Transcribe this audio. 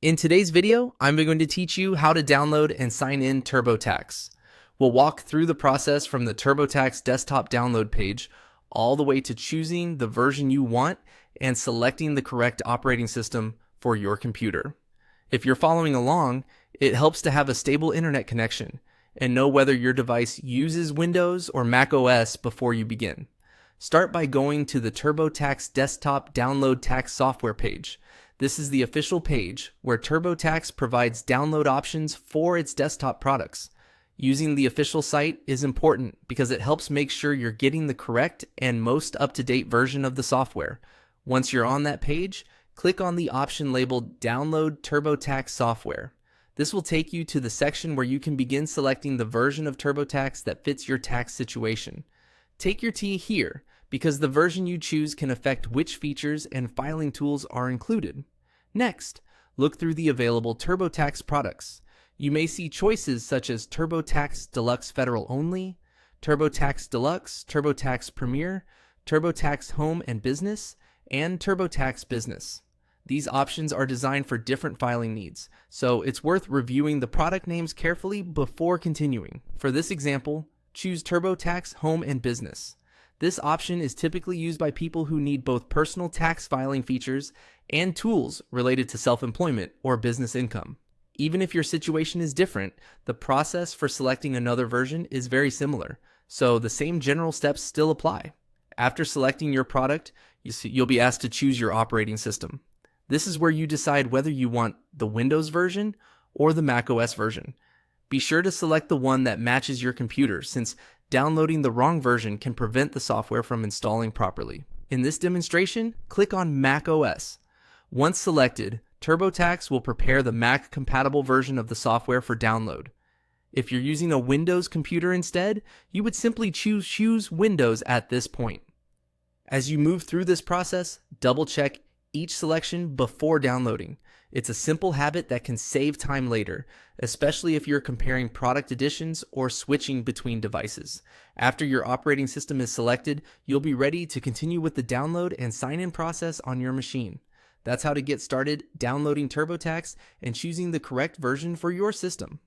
In today's video, I'm going to teach you how to download and sign in TurboTax. We'll walk through the process from the TurboTax desktop download page all the way to choosing the version you want and selecting the correct operating system for your computer. If you're following along, it helps to have a stable internet connection and know whether your device uses Windows or Mac OS before you begin. Start by going to the TurboTax desktop download tax software page. This is the official page where TurboTax provides download options for its desktop products. Using the official site is important because it helps make sure you're getting the correct and most up-to-date version of the software. Once you're on that page, click on the option labeled Download TurboTax Software. This will take you to the section where you can begin selecting the version of TurboTax that fits your tax situation. Take your tea here, because the version you choose can affect which features and filing tools are included. Next, look through the available TurboTax products. You may see choices such as TurboTax Deluxe Federal Only, TurboTax Deluxe, TurboTax Premier, TurboTax Home and Business, and TurboTax Business. These options are designed for different filing needs, so it's worth reviewing the product names carefully before continuing. For this example, choose TurboTax Home and Business. This option is typically used by people who need both personal tax filing features and tools related to self-employment or business income. Even if your situation is different, the process for selecting another version is very similar, so the same general steps still apply. After selecting your product, you'll be asked to choose your operating system. This is where you decide whether you want the Windows version or the Mac OS version. Be sure to select the one that matches your computer, since downloading the wrong version can prevent the software from installing properly. In this demonstration, click on Mac OS. Once selected, TurboTax will prepare the Mac-compatible version of the software for download. If you're using a Windows computer instead, you would simply choose Windows at this point. As you move through this process, double-check each selection before downloading. It's a simple habit that can save time later, especially if you're comparing product editions or switching between devices. After your operating system is selected, you'll be ready to continue with the download and sign-in process on your machine. That's how to get started downloading TurboTax and choosing the correct version for your system.